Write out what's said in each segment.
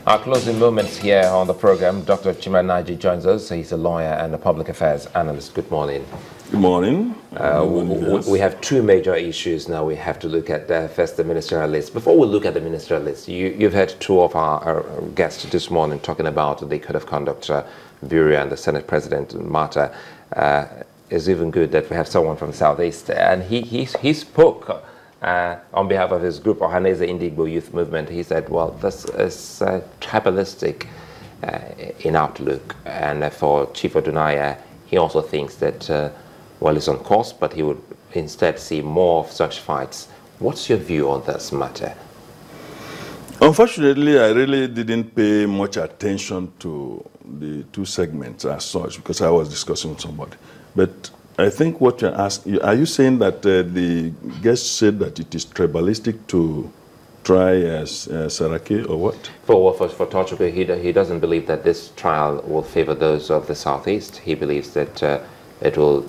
Our closing moments here on the program. Dr. Chima Naji joins us. He's a lawyer and a public affairs analyst. Good morning. Good morning. We have two major issues now we have to look at. First, the ministerial list. Before we look at the ministerial list, you've had two of our guests this morning talking about the Code of Conduct Bureau and the Senate President matter. It's even good that we have someone from the Southeast. And he spoke on behalf of his group, Ohaneze Indigbo Youth Movement. He said, well, this is tribalistic in outlook. And for Chief Odunaya, he also thinks that, well, it's on course, but he would instead see more of such fights. What's your view on this matter? Unfortunately, I really didn't pay much attention to the two segments as such because I was discussing with somebody. But I think what you're asking, are you saying that the guest said that it is tribalistic to try Saraki or what? For Torchukwu, he doesn't believe that this trial will favor those of the Southeast. He believes that it will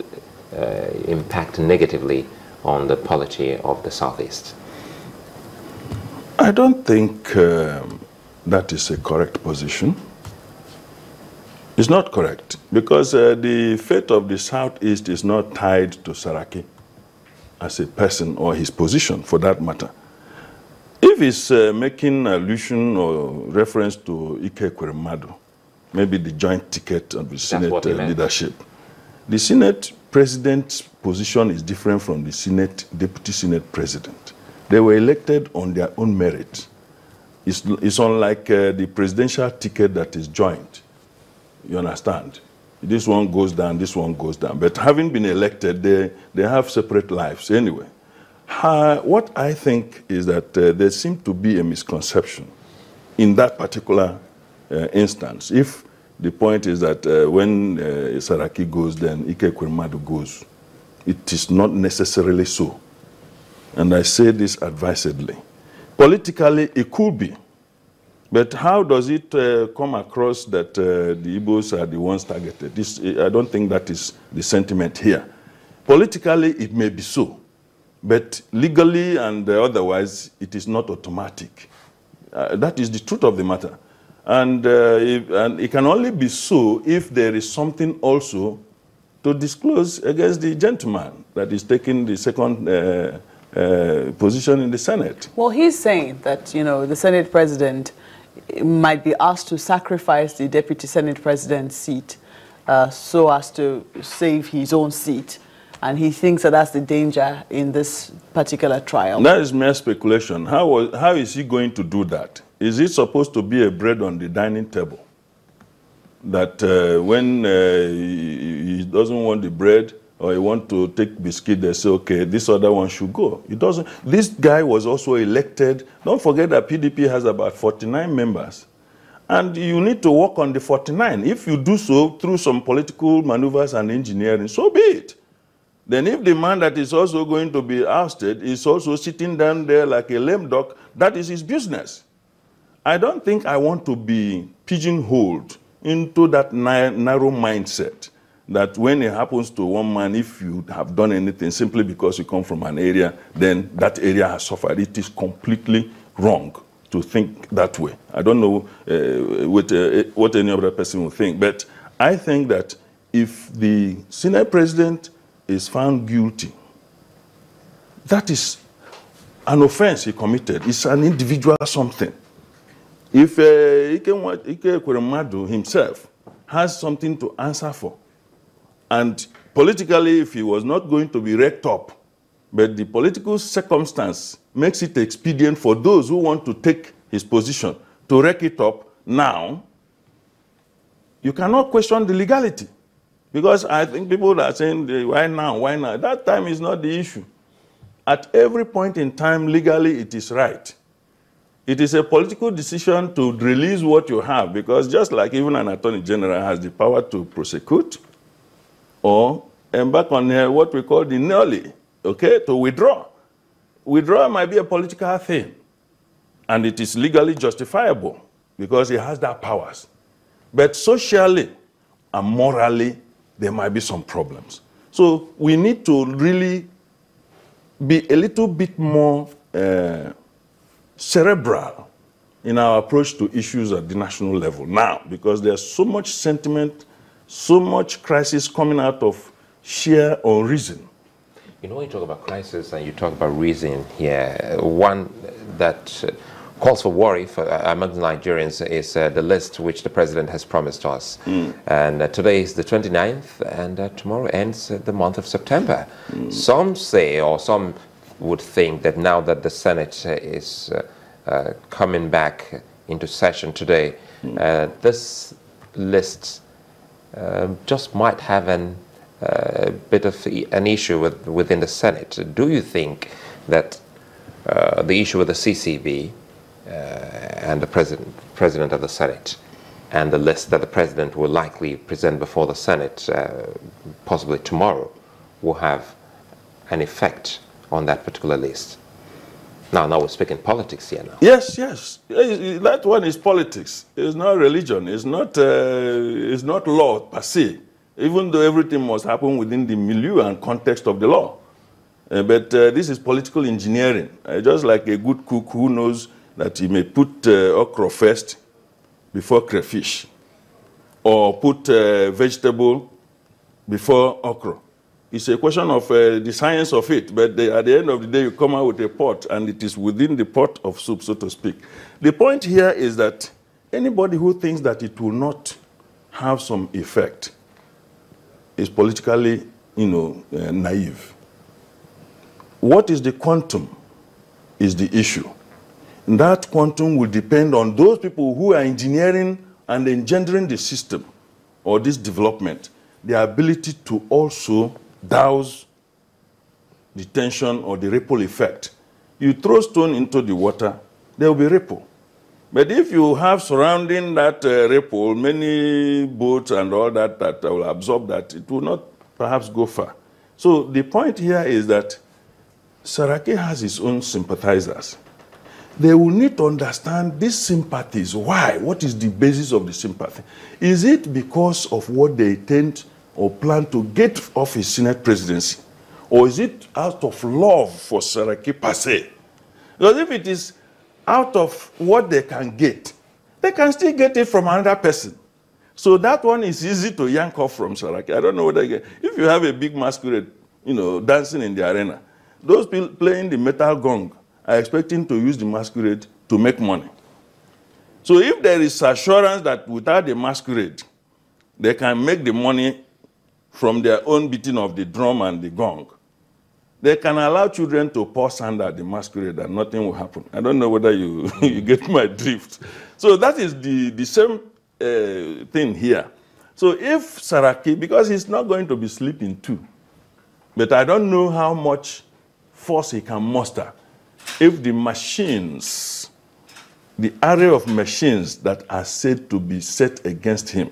impact negatively on the polity of the Southeast. I don't think that is a correct position. It's not correct because the fate of the Southeast is not tied to Saraki as a person or his position for that matter. If he's making allusion or reference to Ike Ekweremadu, maybe the joint ticket of the Senate leadership, the Senate President's position is different from the Deputy Senate President. They were elected on their own merit. It's unlike the presidential ticket that is joint. You understand? This one goes down, this one goes down. But having been elected, they have separate lives anyway. What I think is that there seems to be a misconception in that particular instance. If the point is that when Saraki goes, then Ike Ekweremadu goes, it is not necessarily so. And I say this advisedly. Politically, it could be. But how does it come across that the Igbos are the ones targeted? I don't think that is the sentiment here. Politically, it may be so. But legally and otherwise, it is not automatic. That is the truth of the matter. And it can only be so if there is something also to disclose against the gentleman that is taking the second position in the Senate. Well, he's saying that, you know, the Senate President might be asked to sacrifice the Deputy Senate President's seat so as to save his own seat. And he thinks that that's the danger in this particular trial. That is mere speculation. How is he going to do that? Is it supposed to be a bread on the dining table? That when he doesn't want the bread or he wants to take biscuit, they say, okay, this other one should go. It doesn't. This guy was also elected. Don't forget that PDP has about 49 members. And you need to work on the 49. If you do so through some political maneuvers and engineering, so be it. Then if the man that is also going to be ousted is also sitting down there like a lame duck, that is his business. I don't think I want to be pigeonholed into that narrow mindset that when it happens to one man, if you have done anything simply because you come from an area, then that area has suffered. It is completely wrong to think that way. I don't know what any other person will think, but I think that if the Senate President is found guilty, that is an offense he committed. It's an individual something. If Ike Ekweremadu himself has something to answer for, and politically, if he was not going to be wrecked up, but the political circumstance makes it expedient for those who want to take his position to wreck it up now, you cannot question the legality. Because I think people are saying, why now, why now? That time is not the issue. At every point in time, legally, it is right. It is a political decision to release what you have, because just like even an attorney general has the power to prosecute or embark on what we call the nulli, okay, to withdraw. Withdrawal might be a political thing, and it is legally justifiable because he has that powers. But socially and morally, there might be some problems. So we need to really be a little bit more cerebral in our approach to issues at the national level now, because there's so much sentiment, so much crisis coming out of sheer unreason. You know, when you talk about crisis and you talk about reason here, one that calls for worry among Nigerians is the list which the president has promised us. And today is the 29th, and tomorrow ends the month of September. Some say, or some would think, that now that the Senate is coming back into session today, this list just might have a bit of an issue within the Senate. Do you think that the issue with the CCB and the president of the Senate and the list that the president will likely present before the Senate, possibly tomorrow, will have an effect on that particular list? Now we're speaking politics here now. Yes, yes. That one is politics. It's not religion. It's not law per se, even though everything must happen within the milieu and context of the law. But this is political engineering. Just like a good cook who knows that he may put okra first before crayfish, or put vegetable before okra. It's a question of the science of it, but at the end of the day, you come out with a pot, and it is within the pot of soup, so to speak. The point here is that anybody who thinks that it will not have some effect is politically, naive. What is the quantum is the issue. And that quantum will depend on those people who are engineering and engendering the system or this development, their ability to also douse the tension or the ripple effect. You throw stone into the water, there will be ripple. But if you have surrounding that ripple many boats and all that will absorb that, it will not perhaps go far. So the point here is that Saraki has his own sympathizers. They will need to understand these sympathies. Why? What is the basis of the sympathy? Is it because of what they intend or plan to get off his Senate presidency? Or is it out of love for Saraki per se? Because if it is out of what they can can still get it from another person. So that one is easy to yank off from Saraki. I don't know whether if you have a big masquerade, dancing in the arena, those people playing the metal gong are expecting to use the masquerade to make money. So if there is assurance that without the masquerade, they can make the money from their own beating of the drum and the gong, they can allow children to pour sand at the masquerade and nothing will happen. I don't know whether you, you get my drift. So that is the same thing here. So if Saraki, because he's not going to be sleeping too, but I don't know how much force he can muster if the machines, the array of machines that are said to be set against him,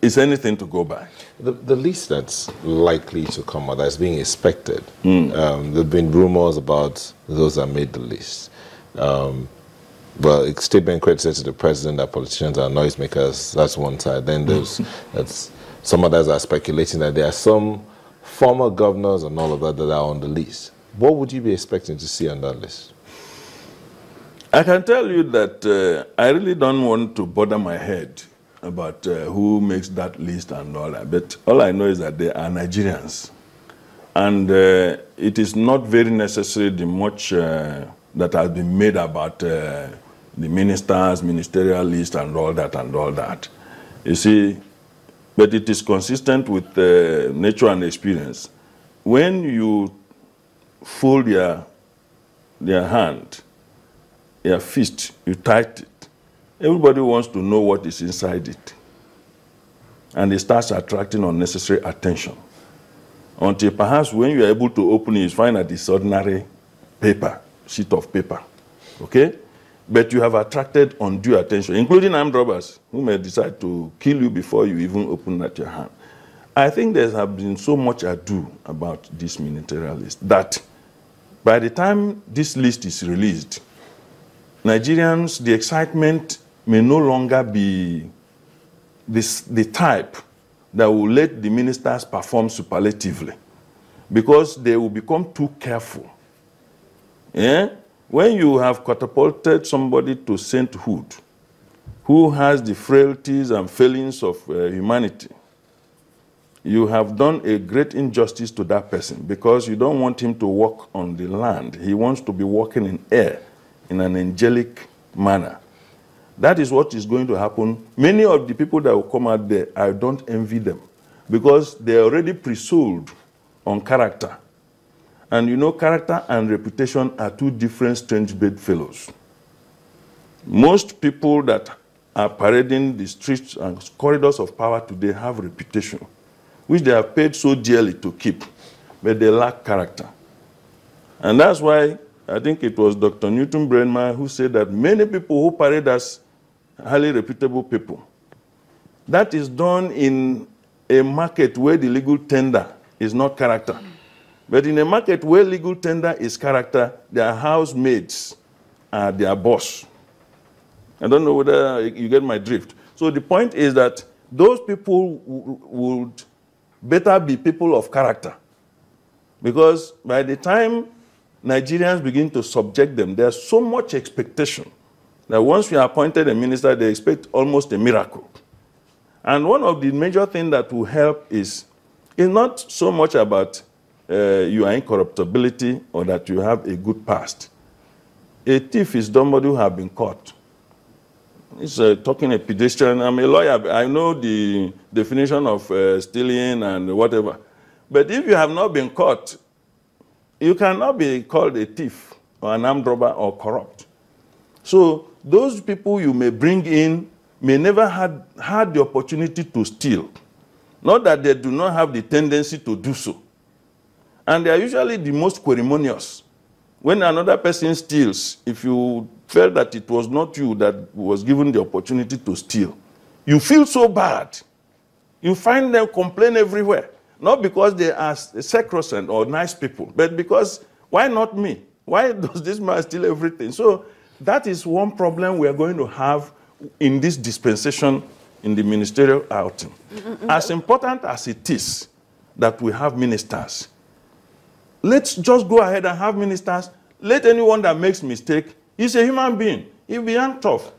is anything to go by. The list that's likely to come out, that's being expected, there have been rumors about those that made the list. But a statement credited to the president that politicians are noisemakers, that's one side. Then there's some others are speculating that there are some former governors and all of that that are on the list. What would you be expecting to see on that list? I can tell you that I really don't want to bother my head about who makes that list and all that. But all I know is that they are Nigerians. And it is not very necessary the much that has been made about the ministers, ministerial list and all that. You see, but it is consistent with nature and experience. When you fold your hand, your fist, you tight it, everybody wants to know what is inside it. And it starts attracting unnecessary attention. Until perhaps when you are able to open it, you find that it's ordinary paper, sheet of paper. Okay? But you have attracted undue attention, including armed robbers who may decide to kill you before you even open at your hand. I think there has been so much ado about this ministerial list that by the time this list is released, Nigerians, the excitement may no longer be the type that will let the ministers perform superlatively, because they will become too careful. Yeah? When you have catapulted somebody to sainthood, who has the frailties and failings of humanity, you have done a great injustice to that person, because you don't want him to walk on the land. He wants to be walking in air in an angelic manner. That is what is going to happen. Many of the people that will come out there, I don't envy them, because they're already pre-sold on character. And you know, character and reputation are two different strange bedfellows. Most people that are parading the streets and corridors of power today have reputation, which they have paid so dearly to keep, but they lack character. And that's why I think it was Dr. Newton Brainman who said that many people who parade as highly reputable people, that is done in a market where the legal tender is not character. But in a market where legal tender is character, their housemates are their boss. I don't know whether you get my drift. So the point is that those people would better be people of character. Because by the time Nigerians begin to subject them, there's so much expectation that once we are appointed a minister, they expect almost a miracle. And one of the major things that will help is not so much about your incorruptibility or that you have a good past. A thief is somebody who has been caught. It's talking a pedestrian. I'm a lawyer. I know the definition of stealing and whatever. But if you have not been caught, you cannot be called a thief or an armed robber or corrupt. So those people you may bring in may never had the opportunity to steal. Not that they do not have the tendency to do so. And they are usually the most ceremonious. When another person steals, if you felt that it was not you that was given the opportunity to steal, you feel so bad. You find them complain everywhere. Not because they are sacrosanct or nice people, but because, why not me? Why does this man steal everything? So that is one problem we are going to have in this dispensation in the ministerial outing. As important as it is that we have ministers, let's just go ahead and have ministers. Let anyone that makes mistake, he's a human being. He'll be tough.